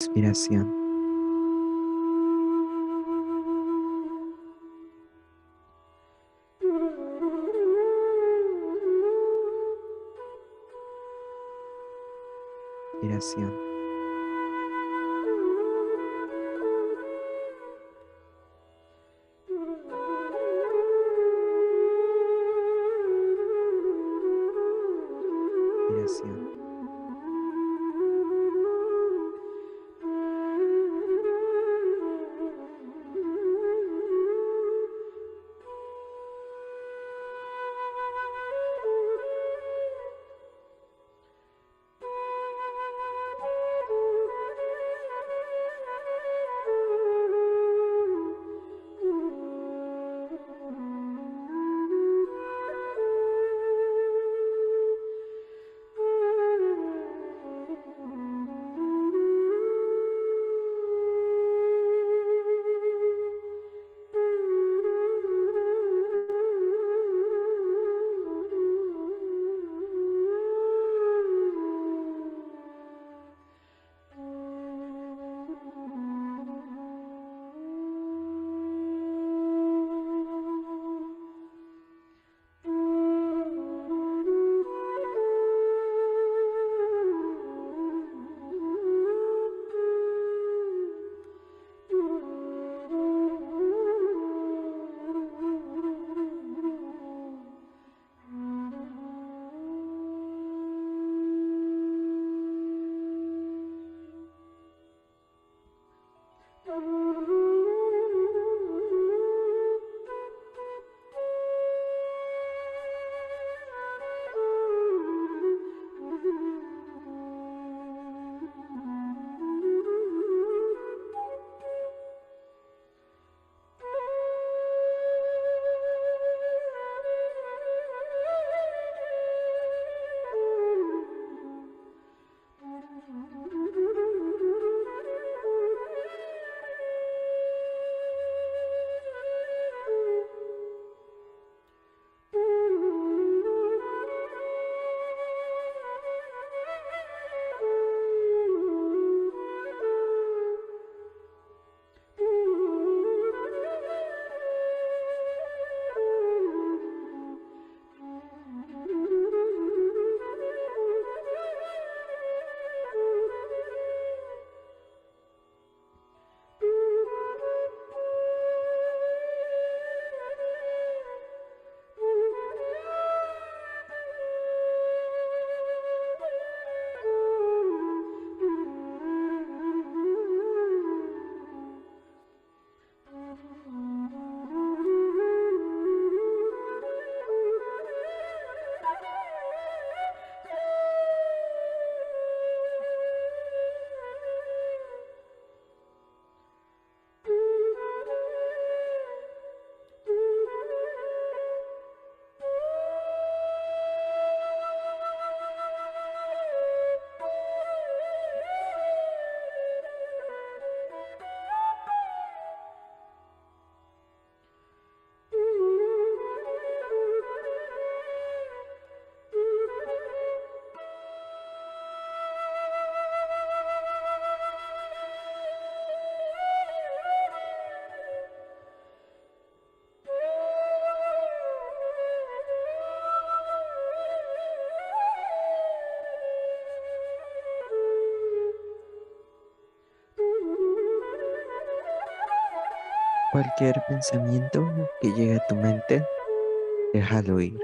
Respiración. Respiración. Respiración. Cualquier pensamiento que llegue a tu mente, déjalo ir.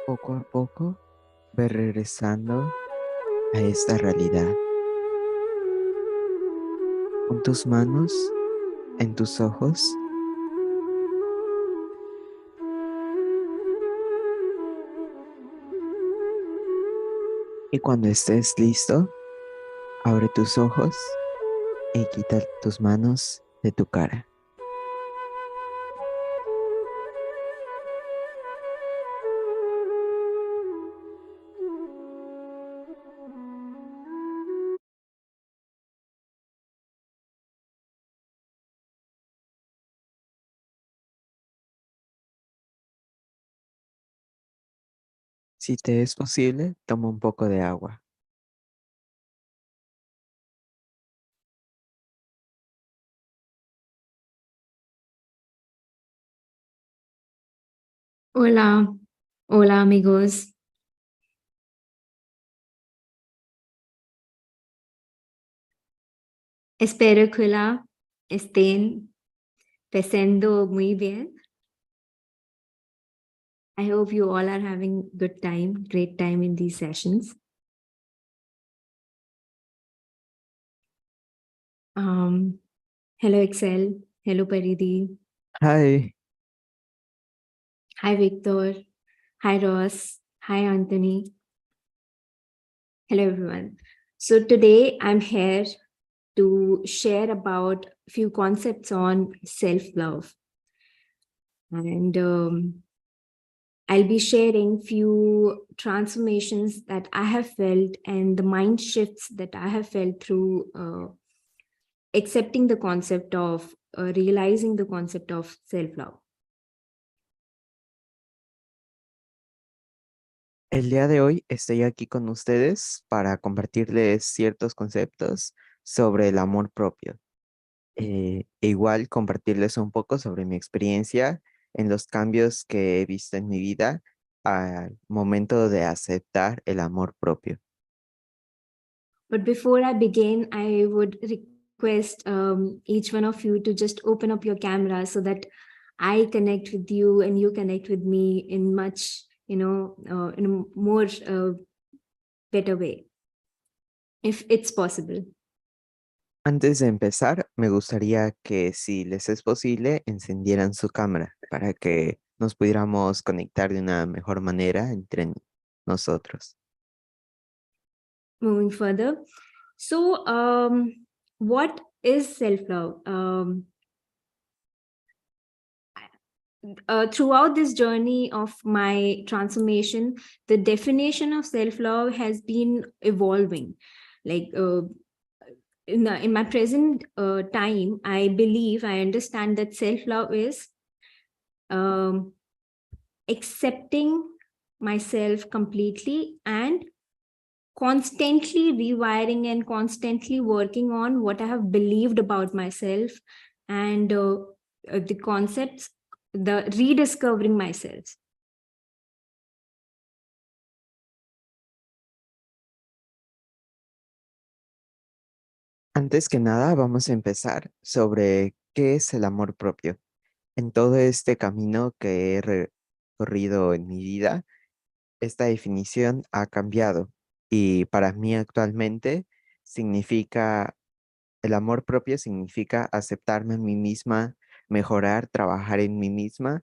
Poco a poco, ve regresando a esta realidad. Pon tus manos en tus ojos y cuando estés listo, abre tus ojos y quita tus manos de tu cara. Si te es posible, toma un poco de agua. Hola, hola amigos. Espero que la estén pasando muy bien. I hope you all are having good time, great time in these sessions. Um, Hello Excel, hello Paridi, Hi. hi Victor, hi Ross, hi Anthony. Hello everyone. So today I'm here to share about a few concepts on self-love. And I'll be sharing few transformations that I have felt and the mind shifts that I have felt through accepting the concept of realizing the concept of self-love. El día de hoy estoy aquí con ustedes para compartirles ciertos conceptos sobre el amor propio. E igual compartirles un poco sobre mi experiencia en los cambios que he visto en mi vida al momento de aceptar el amor propio. But before I begin, I would request each one of you to just open up your camera so that I connect with you and you connect with me in much, in a more better way, if it's possible. Antes de empezar, me gustaría que si les es posible, encendieran su cámara para que nos pudiéramos conectar de una mejor manera entre nosotros. Moving further. So, what is self love? Throughout this journey of my transformation, the definition of self love has been evolving. Like, in my present time, I understand that self love is um, accepting myself completely and constantly rewiring and constantly working on what I have believed about myself and the concepts, the rediscovering myself. Antes que nada, vamos a empezar sobre qué es el amor propio. En todo este camino que he recorrido en mi vida, esta definición ha cambiado y para mí actualmente significa, el amor propio significa aceptarme a mí misma, mejorar, trabajar en mí misma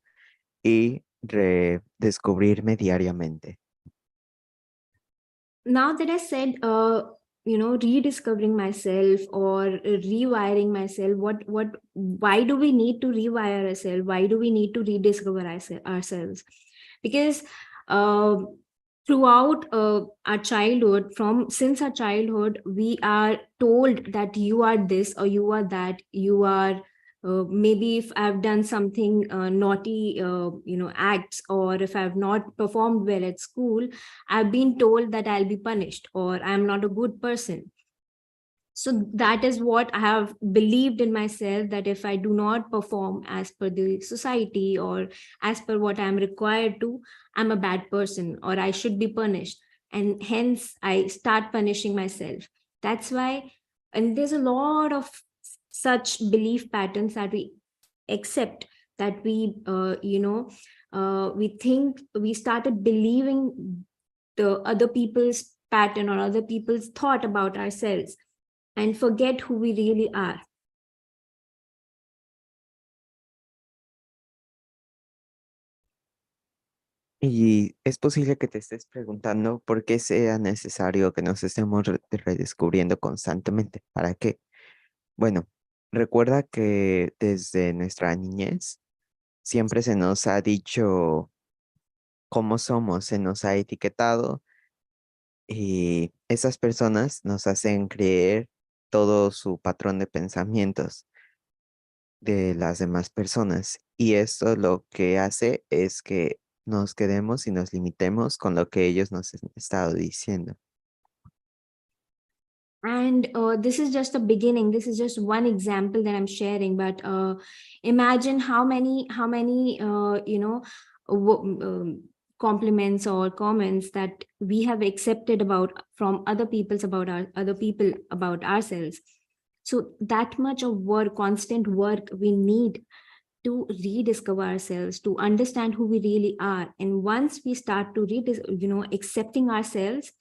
y redescubrirme diariamente. Now that I said, rediscovering myself or rewiring myself, why do we need to rewire ourselves? Why do we need to rediscover ourselves? Because uh, throughout our childhood, since our childhood, we are told that you are this or you are that, you are maybe if I've done something naughty, acts, or if I've not performed well at school, I've been told that I'll be punished or I'm not a good person. So that is what I have believed in myself, that if I do not perform as per the society or as per what I'm required to, I'm a bad person or I should be punished. And hence I start punishing myself. That's why, and there's a lot of such belief patterns that we accept, that we we started believing the other people's pattern or other people's thought about ourselves and forget who we really are. Y es posible que te estés preguntando por qué sea necesario que nos estemos redescubriendo constantemente. ¿Para qué? Bueno, recuerda que desde nuestra niñez siempre se nos ha dicho cómo somos, se nos ha etiquetado y esas personas nos hacen creer todo su patrón de pensamientos de las demás personas. Y esto lo que hace es que nos quedemos y nos limitemos con lo que ellos nos han estado diciendo. And this is just a beginning. This is just one example that I'm sharing. But imagine how many compliments or comments that we have accepted about from other people about ourselves. So that much of work, constant work, we need to rediscover ourselves, to understand who we really are. And once we start to accepting ourselves,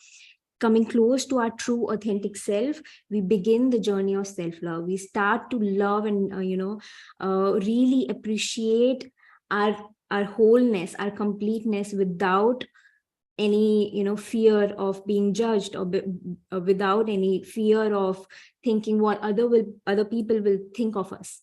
coming close to our true authentic self, we begin the journey of self-love. We start to love and really appreciate our wholeness, our completeness, without any fear of being judged, or without any fear of thinking what other people will think of us.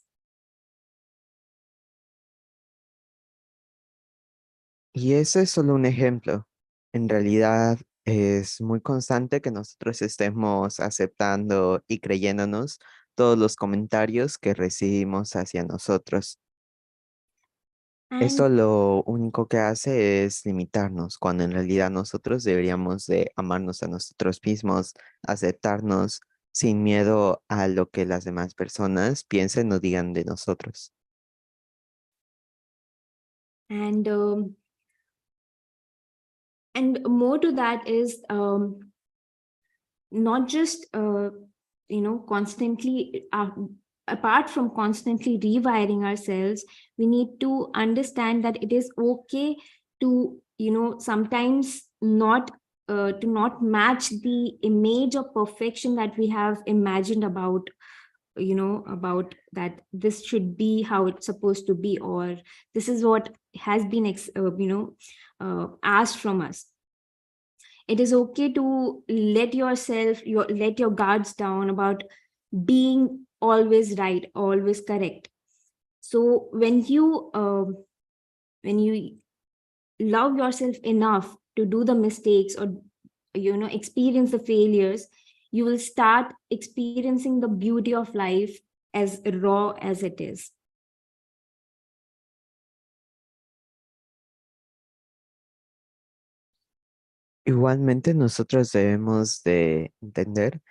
Y ese es solo un ejemplo. En realidad es muy constante que nosotros estemos aceptando y creyéndonos todos los comentarios que recibimos hacia nosotros. And Esto lo único que hace es limitarnos, cuando en realidad nosotros deberíamos de amarnos a nosotros mismos, aceptarnos sin miedo a lo que las demás personas piensen o digan de nosotros. and um, and more to that is not just constantly apart from constantly rewiring ourselves, we need to understand that it is okay to sometimes not to not match the image of perfection that we have imagined about about that this should be how it's supposed to be, or this is what has been asked from us. It is okay to let your guards down about being always right, always correct. So when you love yourself enough to do the mistakes, or experience the failures, you will start experiencing the beauty of life as raw as it is. Igualmente nosotros debemos de entender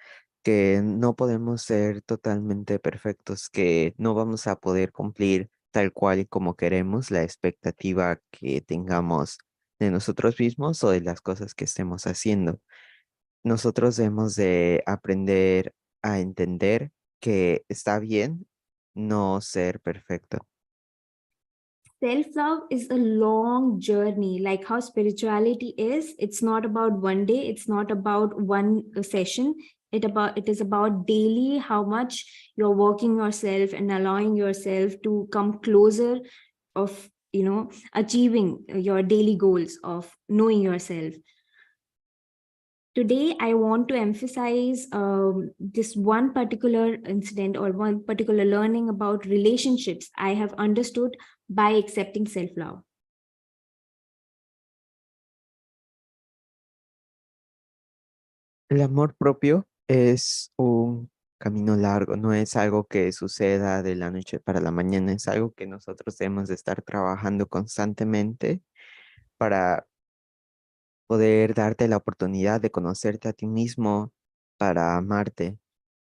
que no podemos ser totalmente perfectos, que no vamos a poder cumplir tal cual y como queremos la expectativa que tengamos de nosotros mismos o de las cosas que estemos haciendo. Nosotros debemos de aprender a entender que está bien no ser perfecto. Self-love is a long journey, like how spirituality is. It's not about one day, it's not about one session. It is about daily, how much you're working yourself and allowing yourself to come closer of achieving your daily goals of knowing yourself. Today I want to emphasize this one particular incident or one particular learning about relationships I have understood by accepting self-love. El amor propio es un camino largo, no es algo que suceda de la noche para la mañana, es algo que nosotros debemos de estar trabajando constantemente para poder darte la oportunidad de conocerte a ti mismo, para amarte.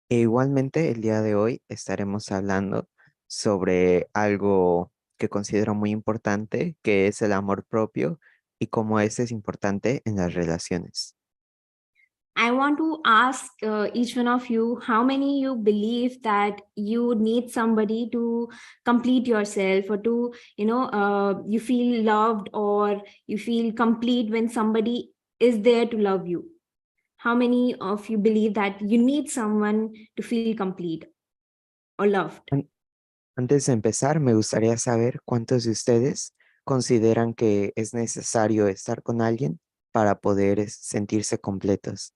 E igualmente el día de hoy estaremos hablando sobre algo que considero muy importante, que es el amor propio y cómo ese es importante en las relaciones. I want to ask each one of you, how many you believe that you need somebody to complete yourself, or to, you feel loved or you feel complete when somebody is there to love you? How many of you believe that you need someone to feel complete or loved? An- Antes de empezar, me gustaría saber cuántos de ustedes consideran que es necesario estar con alguien para poder sentirse completos.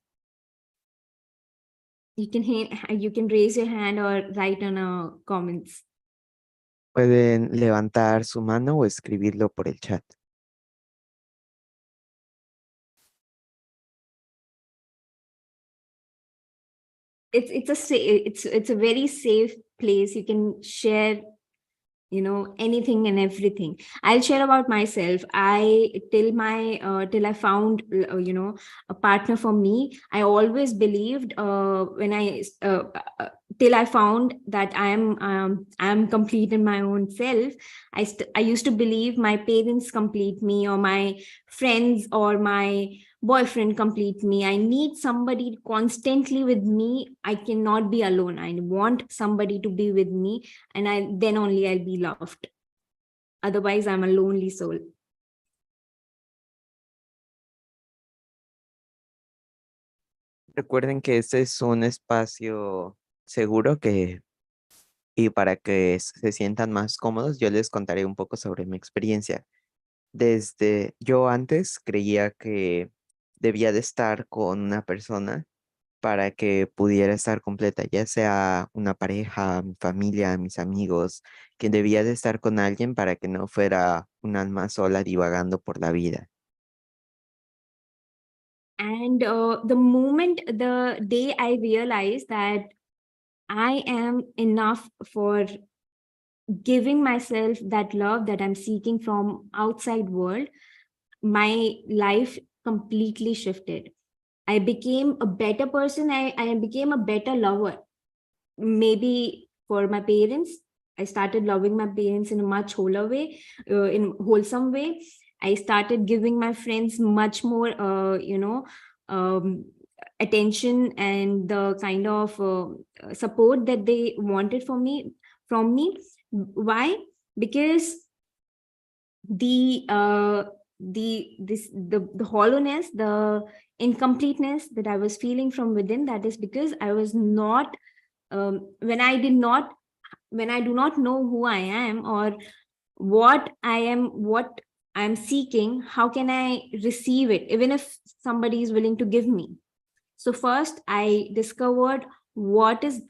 You can raise your hand or write on comments. Pueden levantar su mano o escribirlo por el chat. It's a very safe place. You can share, anything and everything. I'll share about myself. Till I found, a partner for me, I always believed, when I till I found that I'm complete in my own self. I used to believe my parents complete me, or my friends or my boyfriend complete me. I need somebody constantly with me. I cannot be alone. I want somebody to be with me, and then only I'll be loved. Otherwise, I'm a lonely soul. Recuerden que este es un espacio seguro y para que se sientan más cómodos, yo les contaré un poco sobre mi experiencia. Yo antes creía que debía de estar con una persona para que pudiera estar completa, ya sea una pareja, mi familia, mis amigos, que debía de estar con alguien para que no fuera un alma sola divagando por la vida. And the day I realized that I am enough for giving myself that love that I'm seeking from outside world, my life completely shifted. I became a better person. I became a better lover. Maybe for my parents, I started loving my parents in a much in wholesome way. I started giving my friends much more, attention and the kind of support that they wanted from me. Why? Because the hollowness, the incompleteness that I was feeling from within, that is because I was not, when I do not know who I am, or what I'm seeking, how can I receive it, even if somebody is willing to give me? So first I discovered what is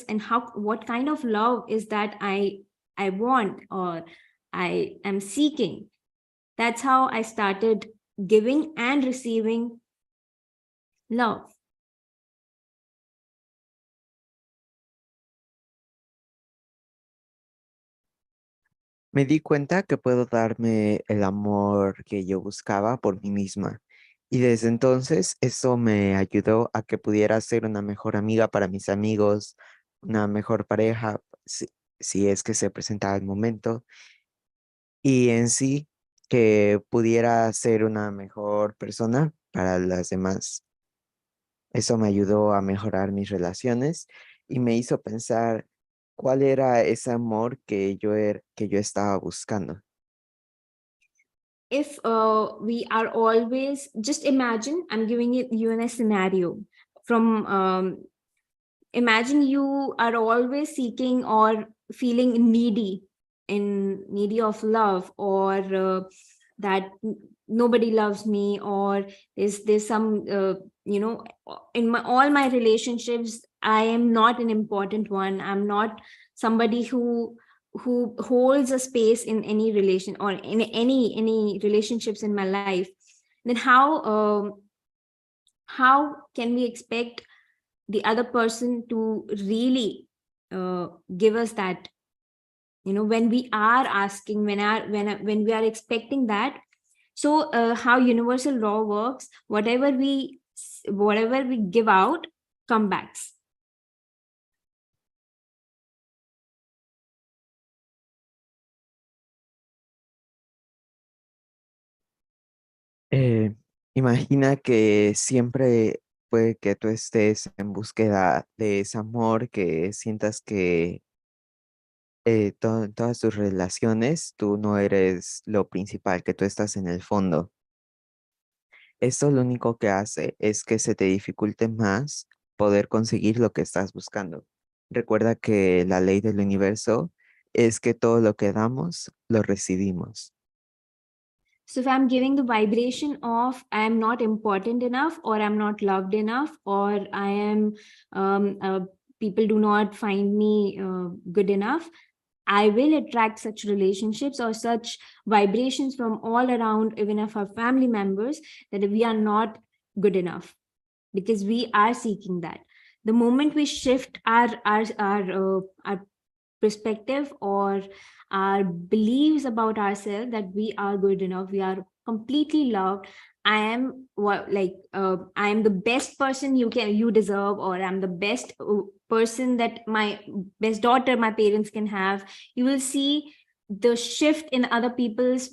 and how, what kind of love is that I want, or I am seeking. That's how I started giving and receiving love. Me di cuenta que puedo darme el amor que yo buscaba por mí misma. Y desde entonces eso me ayudó a que pudiera ser una mejor amiga para mis amigos, una mejor pareja, si es que se presentaba el momento, y en sí que pudiera ser una mejor persona para las demás. Eso me ayudó a mejorar mis relaciones y me hizo pensar cuál era ese amor que yo estaba buscando. If we are always, just imagine, I'm giving you in a scenario from, imagine you are always seeking or feeling needy of love, or that nobody loves me, or there's some, in all my relationships I am not an important one. I'm not somebody who holds a space in any relation, or in any relationships in my life. Then how can we expect the other person to really give us that, when we are asking, when we are expecting that? So how universal law works, whatever we give out, come backs. Eh, Imagina que siempre puede que tú estés en búsqueda de ese amor, que sientas que en todas tus relaciones tú no eres lo principal, que tú estás en el fondo. Esto lo único que hace es que se te dificulte más poder conseguir lo que estás buscando. Recuerda que la ley del universo es que todo lo que damos, lo recibimos. So if I'm giving the vibration of I am not important enough, or I'm not loved enough, or I am people do not find me good enough, I will attract such relationships or such vibrations from all around, even of our family members, that we are not good enough, because we are seeking that. The moment we shift our perspective or our beliefs about ourselves, that we are good enough, we are completely loved, I am I am the best person you deserve, or I'm the best person that my best daughter my parents can have, you will see the shift in other people's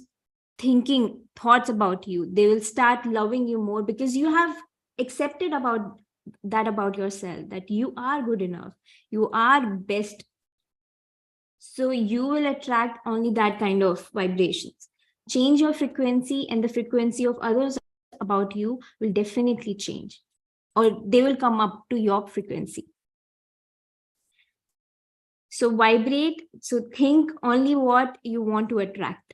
thinking thoughts about you. They will start loving you more, because you have accepted about yourself, that you are good enough, you are best. So you will attract only that kind of vibrations. Change your frequency, and the frequency of others about you will definitely change, or they will come up to your frequency. So vibrate, so think only what you want to attract.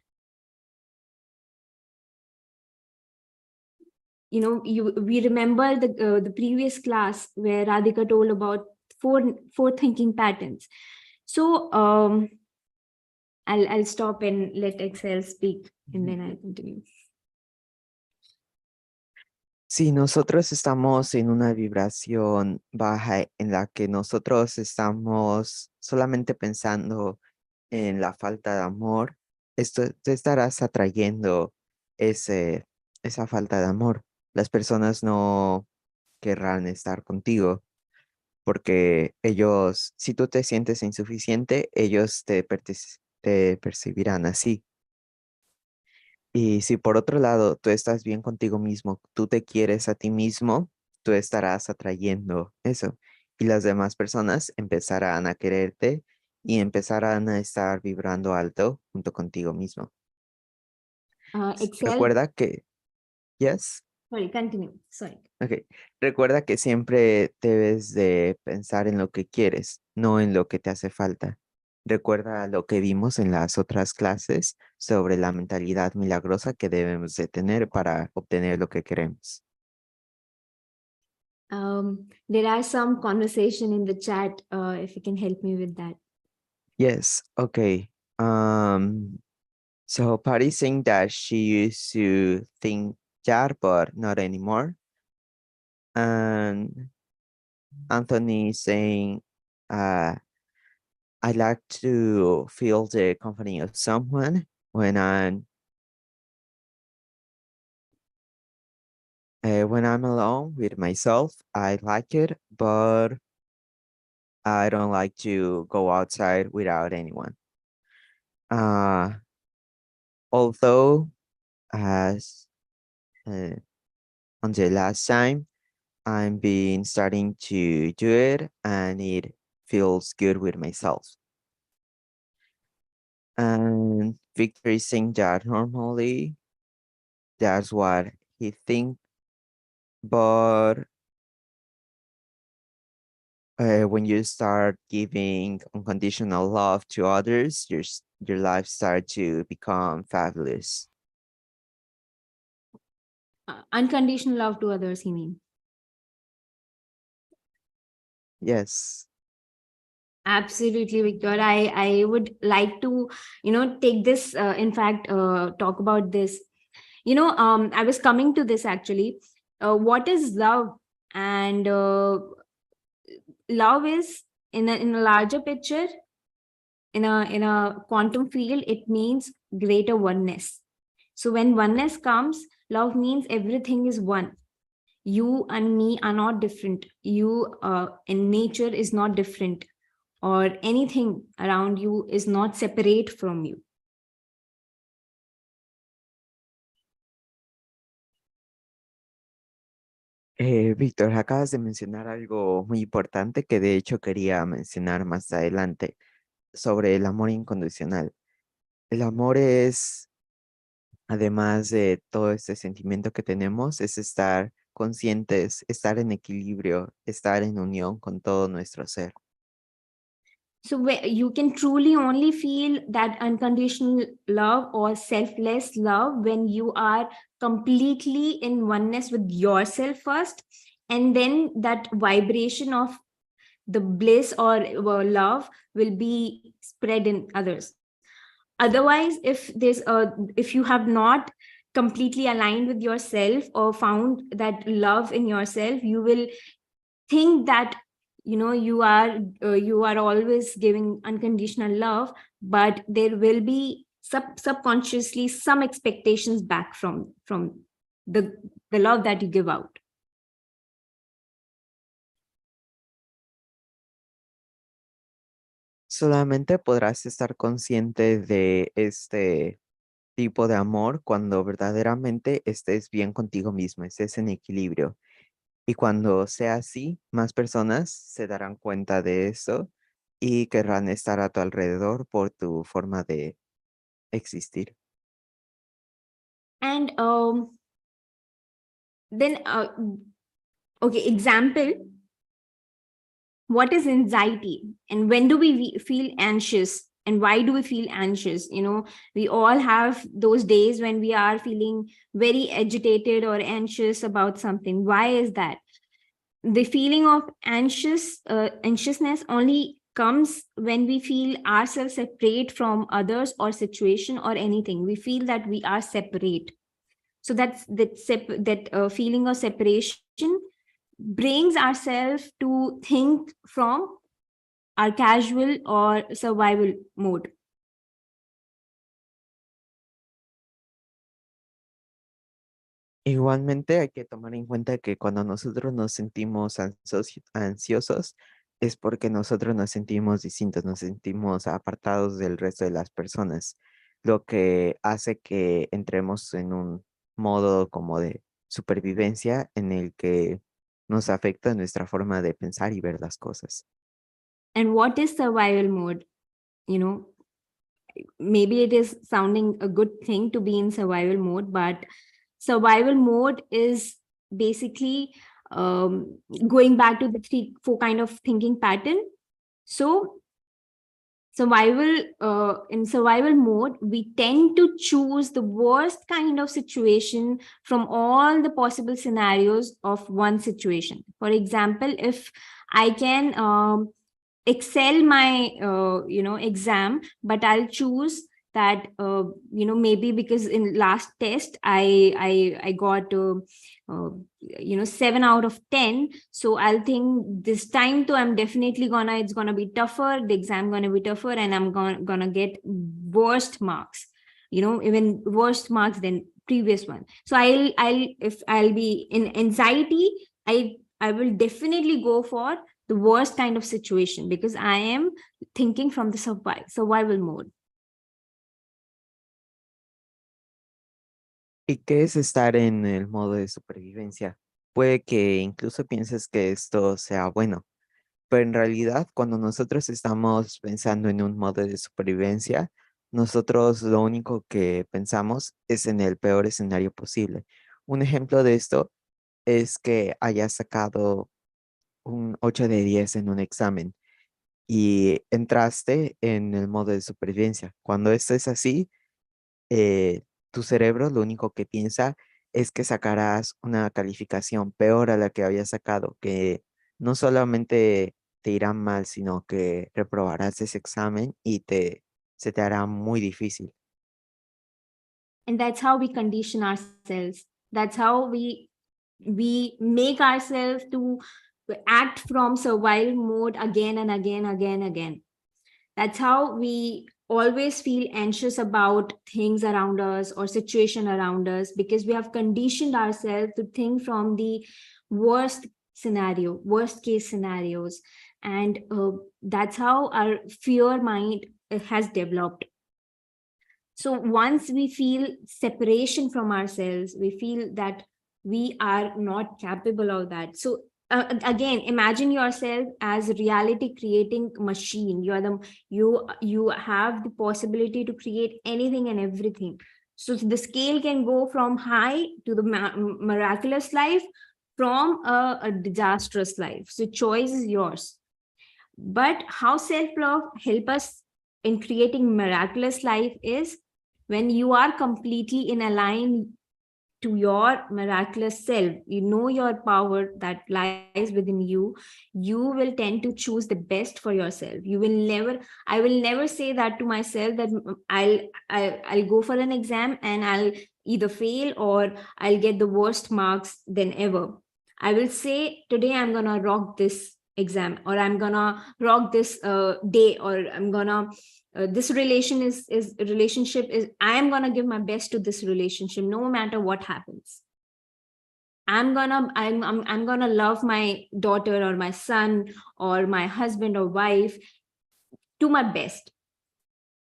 We remember the previous class where Radhika told about four thinking patterns. So I'll stop and let Excel speak, and then I'll continue. Si nosotros estamos en una vibración baja en la que nosotros estamos solamente pensando en la falta de amor, te estarás atrayendo esa falta de amor. Las personas no querrán estar contigo porque ellos, si tú te sientes insuficiente, ellos te percibirán así. Y si por otro lado tú estás bien contigo mismo, tú te quieres a ti mismo, tú estarás atrayendo eso. Y las demás personas empezarán a quererte y empezarán a estar vibrando alto junto contigo mismo. Excel, Recuerda que, yes, sorry, continue. Sorry. ok. Recuerda que siempre debes de pensar en lo que quieres, no en lo que te hace falta. Recuerda lo que vimos en las otras clases sobre la mentalidad milagrosa que debemos de tener para obtener lo que queremos. There are some conversation in the chat, if you can help me with that. Yes, okay. So Patty's saying that she used to think that, but not anymore. And Anthony is saying, I like to feel the company of someone when I'm alone with myself. I like it, but I don't like to go outside without anyone. Although as on the last time, I've been starting to do it, and it feels good with myself. And Victor is saying that normally that's what he thinks, but when you start giving unconditional love to others, your life starts to become fabulous. Unconditional love to others, he means. Yes. Absolutely, Victor. I would like to, take this, in fact, talk about this. I was coming to this actually. What is love? And love is in a larger picture, in a quantum field, it means greater oneness. So when oneness comes, love means everything is one. You and me are not different. You in nature is not different, or anything around you is not separate from you. Víctor, acabas de mencionar algo muy importante que de hecho quería mencionar más adelante sobre el amor incondicional. El amor es, además de todo este sentimiento que tenemos, es estar conscientes, estar en equilibrio, estar en unión con todo nuestro ser. So you can truly only feel that unconditional love or selfless love when you are completely in oneness with yourself first, and then that vibration of the bliss or love will be spread in others. Otherwise, if you have not completely aligned with yourself or found that love in yourself, you will think that you are always giving unconditional love, but there will be subconsciously some expectations back from the the love that you give out. Solamente podrás estar consciente de este tipo de amor cuando verdaderamente estés bien contigo mismo, estés en equilibrio. Y cuando sea así, más personas se darán cuenta de eso y querrán estar a tu alrededor por tu forma de existir. And then okay, example, what is anxiety and when do we feel anxious and why do we feel anxious? We all have those days when we are feeling very agitated or anxious about something. Why is that? The feeling of anxiousness only comes when we feel ourselves separate from others or situation or anything. We feel that we are separate. So that feeling of separation brings ourselves to think from our casual or survival mode. Igualmente hay que tomar en cuenta que cuando nosotros nos sentimos ansiosos es porque nosotros nos sentimos distintos, nos sentimos apartados del resto de las personas, lo que hace que entremos en un modo como de supervivencia en el que nos afecta nuestra forma de pensar y ver las cosas. And what is survival mode? You know, maybe it is sounding a good thing to be in survival mode, but survival mode is basically going back to the 3-4 kind of thinking pattern. So in survival mode, we tend to choose the worst kind of situation from all the possible scenarios of one situation. For example, if I can excel my exam, but I'll choose that maybe because in last test I got 7 out of 10, so I'll think this time too I'm definitely it's gonna be tougher, the exam gonna be tougher, and I'm gonna get worst marks, even worst marks than previous one. So if I'll be in anxiety, I will definitely go for the worst kind of situation because I am thinking from the survival mode. ¿Y qué es estar en el modo de supervivencia? Puede que incluso pienses que esto sea bueno, pero en realidad cuando nosotros estamos pensando en un modo de supervivencia, nosotros lo único que pensamos es en el peor escenario posible. Un ejemplo de esto es que hayas sacado un 8 de 10 en un examen y entraste en el modo de supervivencia. Cuando esto es así, tu cerebro lo único que piensa es que sacarás una calificación peor a la que habías sacado, que no solamente te irá mal, sino que reprobarás ese examen y se te hará muy difícil. And that's how we condition ourselves. That's how we make ourselves to act from survival mode again and again. That's how we always feel anxious about things around us or situation around us, because we have conditioned ourselves to think from the worst worst case scenarios. And that's how our fear mind has developed. So once we feel separation from ourselves, we feel that we are not capable of that. So again, imagine yourself as reality creating machine. You have the possibility to create anything and everything. So the scale can go from high to the miraculous life, from a disastrous life. So choice is yours. But how self-love help us in creating miraculous life is when you are completely in align to your miraculous self. You know your power that lies within you. You will tend to choose the best for yourself. I will never say that to myself that I'll go for an exam and I'll either fail or I'll get the worst marks than ever. I will say today I'm gonna rock this exam, or I'm gonna rock this day, or I'm gonna this relationship is I am gonna give my best to this relationship no matter what happens. I'm gonna love my daughter or my son or my husband or wife to my best.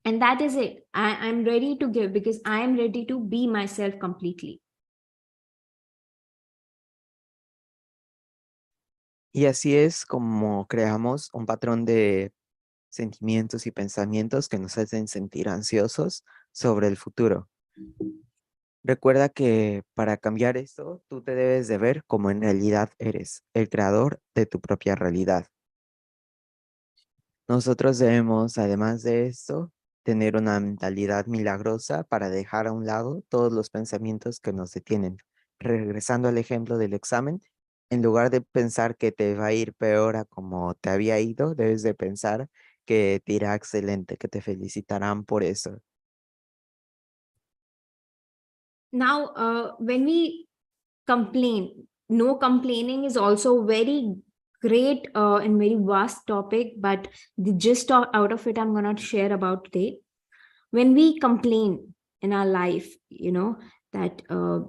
And that is it. I'm ready to give because I am ready to be myself completely. Y así es como creamos un patrón de sentimientos y pensamientos que nos hacen sentir ansiosos sobre el futuro. Recuerda que para cambiar esto, tú te debes de ver como en realidad eres, el creador de tu propia realidad. Nosotros debemos, además de esto, tener una mentalidad milagrosa para dejar a un lado todos los pensamientos que nos detienen. Regresando al ejemplo del examen, en lugar de pensar que te va a ir peor a como te había ido, debes de pensar que te irá excelente, que te felicitarán por eso. Now, when we complain, no complaining is also very great and very vast topic, but the gist out of it I'm going to share about today. When we complain in our life, that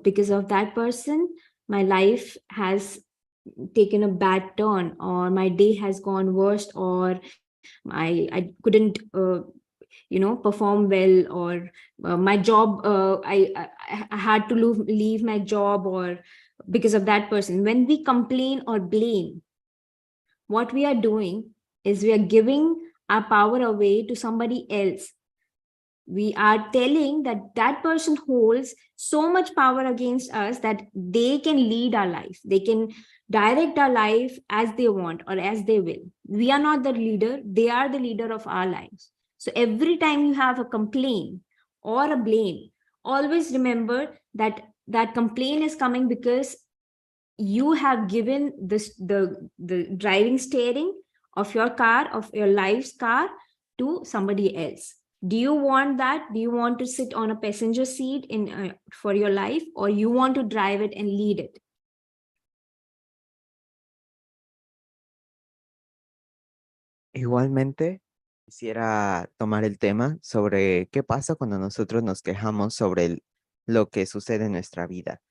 because of that person, my life has taken a bad turn, or my day has gone worse, or I couldn't perform well, or my job I had to leave my job, or because of that person. When we complain or blame, what we are doing is we are giving our power away to somebody else. We are telling that that person holds so much power against us that they can lead our life, they can direct our life as they want or as they will. We are not the leader, they are the leader of our lives. So every time you have a complaint or a blame, always remember that that complaint is coming because you have given the driving steering of your car, of your life's car, to somebody else. Do you want that? Do you want to sit on a passenger seat for your life, or you want to drive it and lead it? Igualmente, quisiera tomar el tema sobre qué pasa cuando nosotros nos quejamos sobre lo que sucede en nuestra vida.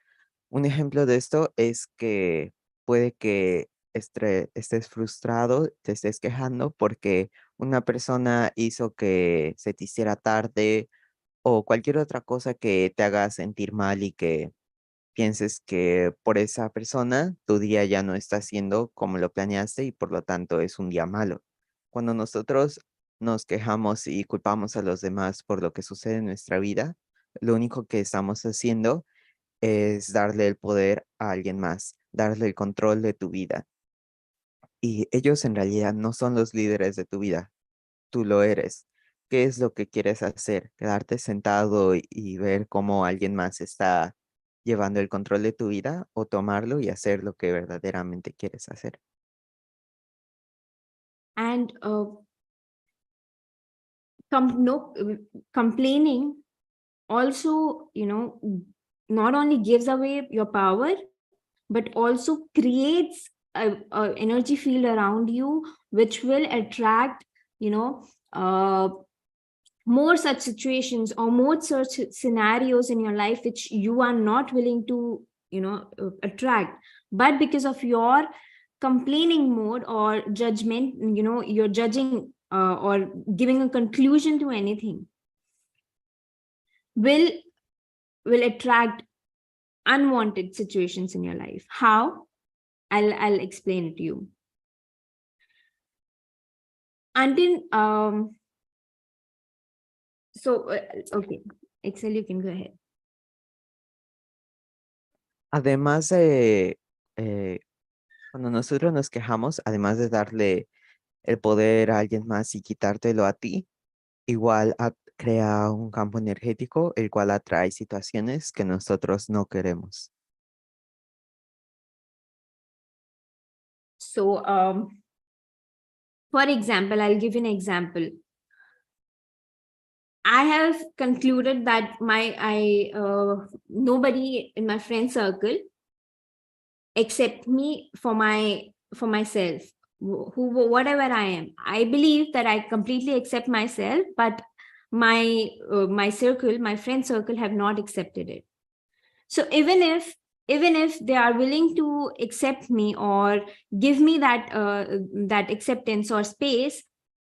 Un ejemplo de esto es que puede que estés frustrado, te estés quejando porque una persona hizo que se te hiciera tarde o cualquier otra cosa que te haga sentir mal y que pienses que por esa persona tu día ya no está siendo como lo planeaste y por lo tanto es un día malo. Cuando nosotros nos quejamos y culpamos a los demás por lo que sucede en nuestra vida, lo único que estamos haciendo es darle el poder a alguien más, darle el control de tu vida. Y ellos en realidad no son los líderes de tu vida, tú lo eres. ¿Qué es lo que quieres hacer? ¿Quedarte sentado y ver cómo alguien más está llevando el control de tu vida o tomarlo y hacer lo que verdaderamente quieres hacer? And no, complaining also, not only gives away your power, but also creates a energy field around you, which will attract, uh, more such situations or more such scenarios in your life which you are not willing to attract. But because of your complaining mode or judgment, you're judging or giving a conclusion to anything, will attract unwanted situations in your life. How? I'll explain it to you. Until okay, Excel, you can go ahead. Además de, cuando nosotros nos quejamos, además de darle el poder a alguien más y quitártelo a ti, igual crea un campo energético, el cual atrae situaciones que nosotros no queremos. So, for example, I'll give you an example. I have concluded that nobody in my friend circle accept me for myself, whatever I am. I believe that I completely accept myself, but my friend circle have not accepted it. So even if they are willing to accept me or give me that acceptance or space,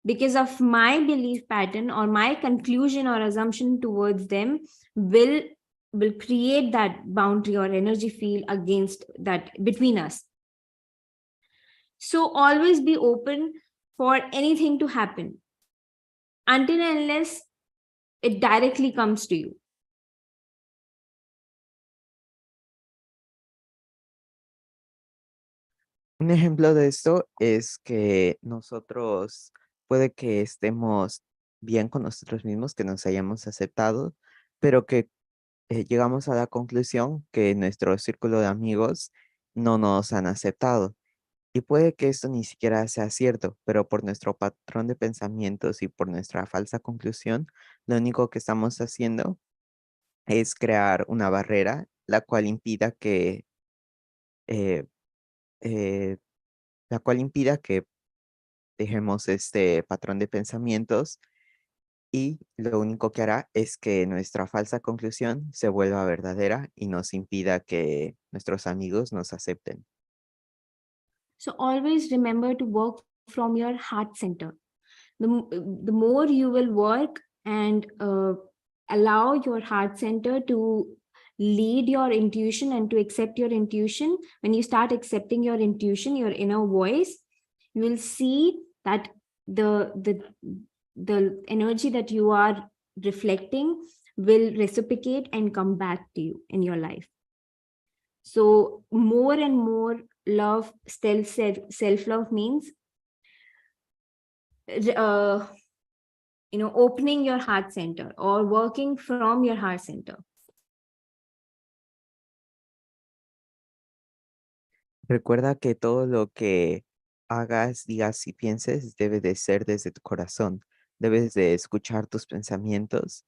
because of my belief pattern or my conclusion or assumption towards them, will create that boundary or energy field against that between us. So always be open for anything to happen until and unless it directly comes to you. Un ejemplo de esto es que nosotros puede que estemos bien con nosotros mismos, que nos hayamos aceptado, pero que llegamos a la conclusión que nuestro círculo de amigos no nos han aceptado. Y puede que esto ni siquiera sea cierto, pero por nuestro patrón de pensamientos y por nuestra falsa conclusión, lo único que estamos haciendo es crear una barrera, la cual impida que, eh, eh, dejemos este patrón de pensamientos, y lo único que hará es que nuestra falsa conclusión se vuelva verdadera y nos impida que nuestros amigos nos acepten. So always remember to work from your heart center. The more you will work and allow your heart center to lead your intuition and to accept your intuition, when you start accepting your intuition, your inner voice, you will see that the energy that you are reflecting will reciprocate and come back to you in your life. So more and more love, self-love means opening your heart center or working from your heart center. Recuerda que todo lo que hagas, digas y pienses debe de ser desde tu corazón. Debes de escuchar tus pensamientos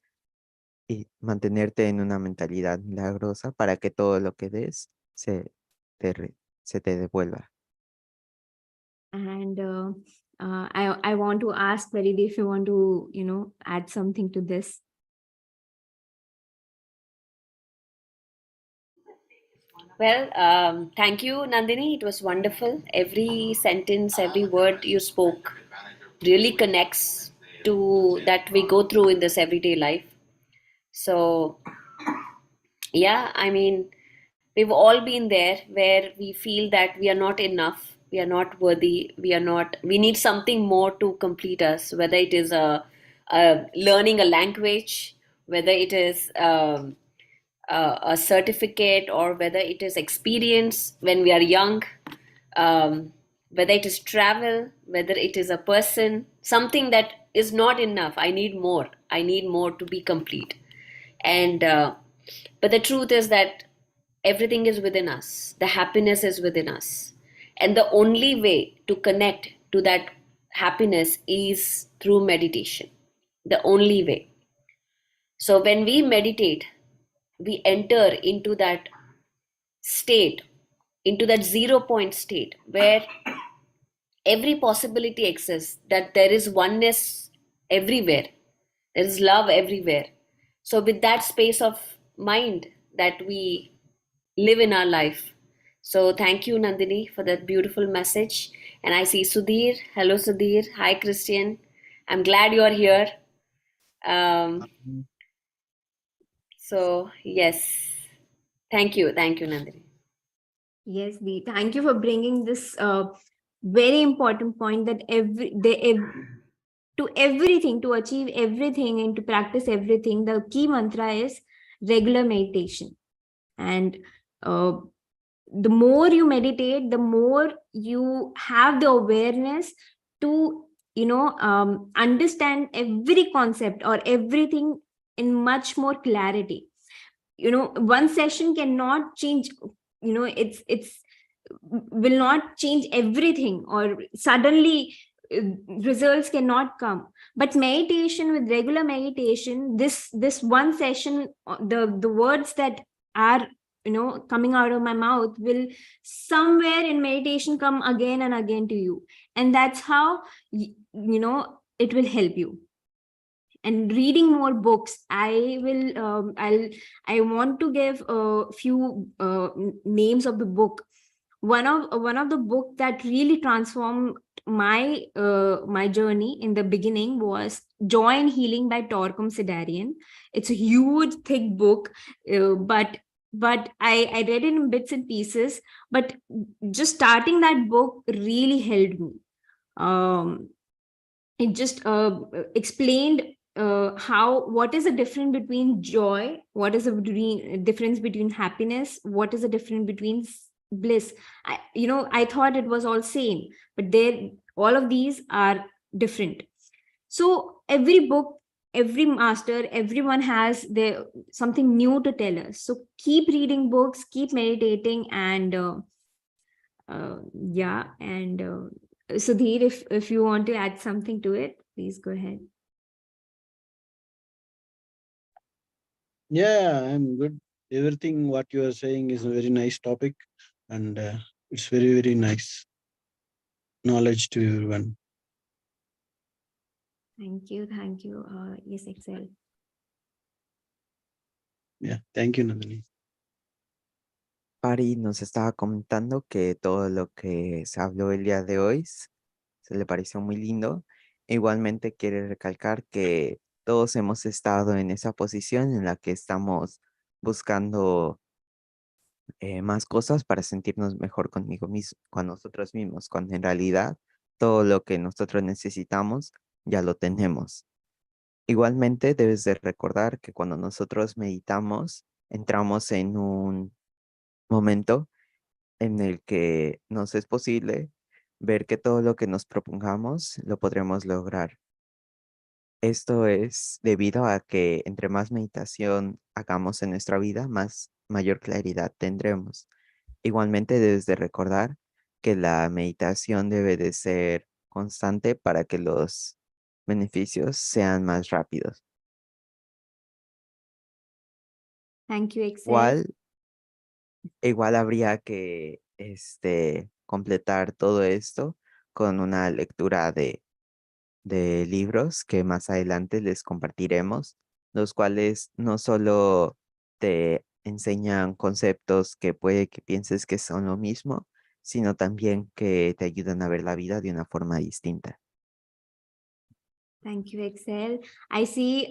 y mantenerte en una mentalidad milagrosa para que todo lo que des se te devuelva. And I want to ask Paridi if you want to add something to this. Well, thank you, Nandini. It was wonderful. Every sentence, every word you spoke really connects to that we go through in this everyday life. So, yeah, I mean, we've all been there where we feel that we are not enough, we are not worthy, we need something more to complete us, whether it is learning a language, whether it is a certificate, or whether it is experience when we are young, whether it is travel, whether it is a person, something that is not enough. I need more to be complete. And but the truth is that everything is within us, the happiness is within us, and the only way to connect to that happiness is through meditation, the only way. So when we meditate, we enter into that state, into that 0 point state where every possibility exists, that there is oneness everywhere, there is love everywhere. So with that space of mind that we live in our life. So thank you, Nandini, for that beautiful message. And I see Sudhir. Hello, Sudhir. Hi, Christian. I'm glad you are here. So yes. Thank you, Nandini. Yes, Dee. Thank you for bringing this very important point that to everything, to achieve everything and to practice everything, the key mantra is regular meditation. And the more you meditate, the more you have the awareness to, understand every concept or everything in much more clarity. One session cannot change, it's will not change everything, or suddenly uh, results cannot come. But meditation, with regular meditation, this one session, the words that are coming out of my mouth will somewhere in meditation come again and again to you, and that's how it will help you. And reading more books, I want to give a few names of the book. One of the book that really transformed my journey in the beginning was Joy and Healing by Torkom Sidarian. It's a huge thick book, but I read it in bits and pieces, but just starting that book really helped me. It just explained what is the difference between joy, what is the difference between happiness, what is the difference between bliss. I thought it was all same, but all of these are different. So every book, every master, everyone has their something new to tell us. So keep reading books, keep meditating, and yeah. And Sudhir, if you want to add something to it, please go ahead. Yeah, I'm good. Everything what you are saying is a very nice topic, and it's very, very nice knowledge to everyone. Thank you. Yes, Excel. Yeah, thank you, Nandini. Pari nos estaba comentando que todo lo que se habló el día de hoy se le pareció muy lindo. Igualmente quiere recalcar que todos hemos estado en esa posición en la que estamos buscando más cosas para sentirnos mejor conmigo mismo, con nosotros mismos, cuando en realidad todo lo que nosotros necesitamos ya lo tenemos. Igualmente debes de recordar que cuando nosotros meditamos, entramos en un momento en el que nos es posible ver que todo lo que nos propongamos lo podremos lograr. Esto es debido a que entre más meditación hagamos en nuestra vida, mayor claridad tendremos. Igualmente debes de recordar que la meditación debe de ser constante para que los beneficios sean más rápidos. Thank you, Excel. Igual habría que completar todo esto con una lectura de libros que más adelante les compartiremos, los cuales no solo te enseñan conceptos que puede que pienses que son lo mismo, sino también que te ayudan a ver la vida de una forma distinta. Thank you, Excel. I see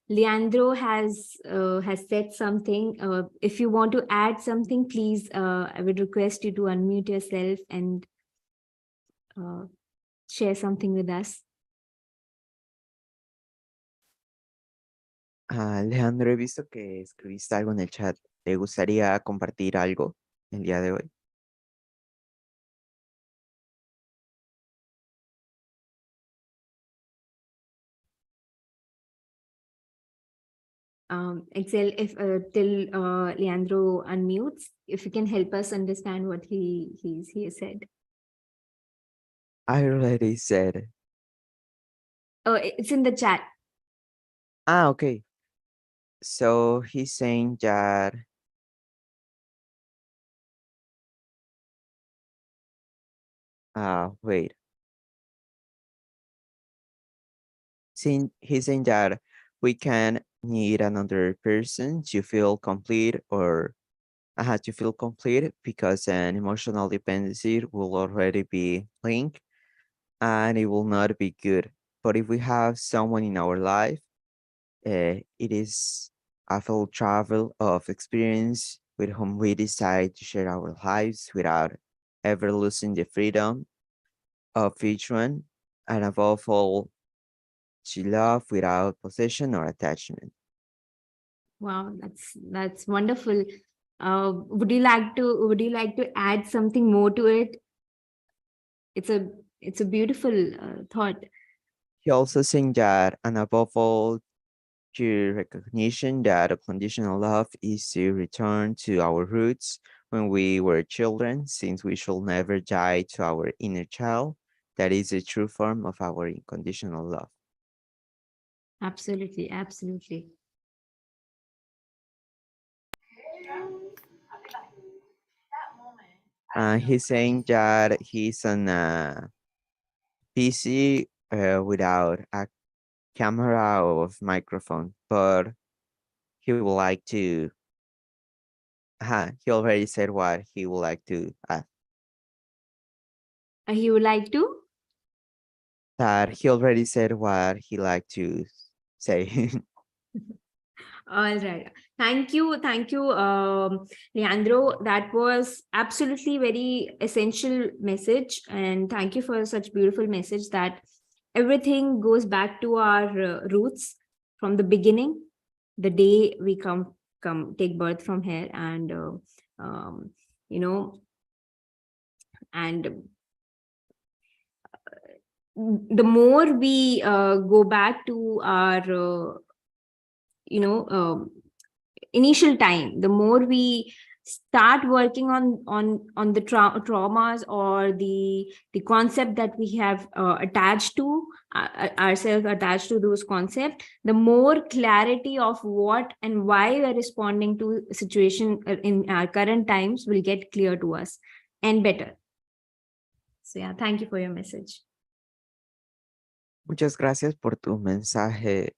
Leandro has said something. If you want to add something, please, I would request you to unmute yourself and share something with us. Alejandro, he visto que escribiste algo en el chat. ¿Te gustaría compartir algo el día de hoy? Excel, if till Leandro unmutes, if you can help us understand what he has said. I already said. Oh, it's in the chat. Okay. So he's saying that wait. He's saying that we can need another person to feel complete or to feel complete because an emotional dependency will already be linked and it will not be good. But if we have someone in our life, it is a full travel of experience with whom we decide to share our lives without ever losing the freedom of each one, and above all, to love without possession or attachment. Wow, that's wonderful. Would you like to add something more to it? It's a beautiful thought. He also saying that, and above all, to recognition that unconditional love is to return to our roots when we were children, since we shall never die to our inner child. That is the true form of our unconditional love. Absolutely, absolutely. He's saying that he's on a PC without a camera or microphone, but he would like to. He already said what he would like to add. He would like to. That he already said what he like to say. All right. Thank you, Leandro. That was absolutely very essential message, and thank you for such beautiful message that everything goes back to our roots from the beginning, the day we come take birth from here, and you know, and the more we go back to our initial time, the more we start working on the traumas or the concept that we have attached to ourselves, attached to those concepts, the more clarity of what and why we are responding to a situation in our current times will get clear to us and better. So yeah, thank you for your message. Muchas gracias por tu mensaje,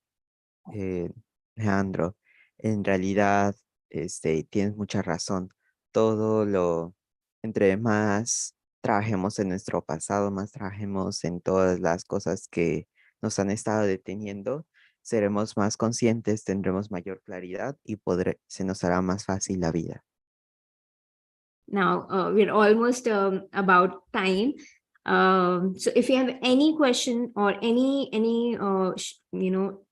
Leandro. En realidad, tienes mucha razón. Entre más trabajemos en nuestro pasado, más trabajemos en todas las cosas que nos han estado deteniendo, seremos más conscientes, tendremos mayor claridad y se nos hará más fácil la vida. Now we're almost about time. So if you have any question or any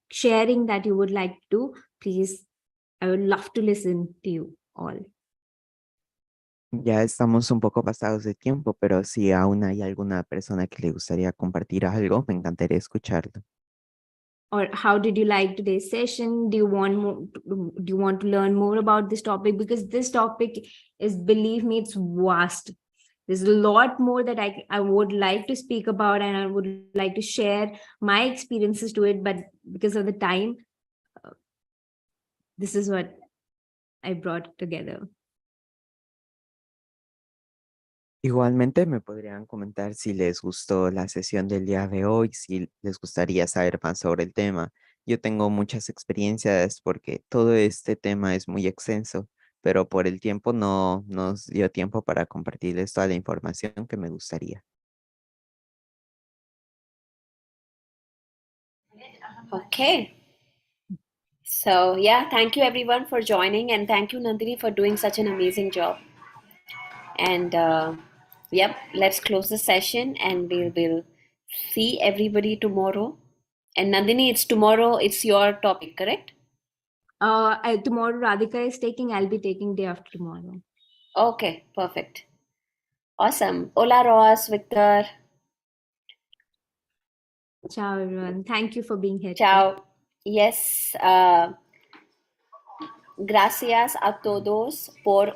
sharing that you would like to, please, I would love to listen to you all. Ya estamos un poco pasados de tiempo, pero si aún hay alguna persona que le gustaría compartir algo, me encantaría escucharlo. Or how did you like today's session? Do you want to learn more about this topic? Because this topic is, believe me, it's vast. There's a lot more that I would like to speak about, and I would like to share my experiences to it. But because of the time, this is what I brought together. Igualmente me podrían comentar si les gustó la sesión del día de hoy, si les gustaría saber más sobre el tema. Yo tengo muchas experiencias porque todo este tema es muy extenso, pero por el tiempo no nos dio tiempo para compartirles toda la información que me gustaría. Okay. So yeah, thank you everyone for joining, and thank you Nandini for doing such an amazing job. And yep, let's close the session, and we'll see everybody tomorrow. And Nandini, it's your topic, correct? Tomorrow Radhika is taking, I'll be taking day after tomorrow. Okay, perfect. Awesome. Hola Ross, Victor. Ciao everyone. Thank you for being here. Ciao. Yes. Gracias a todos por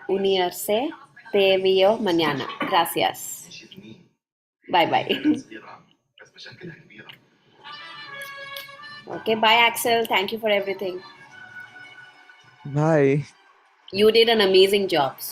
unirse. Te veo mañana. Gracias. Bye bye. Okay, bye Axel. Thank you for everything. Bye. You did an amazing job.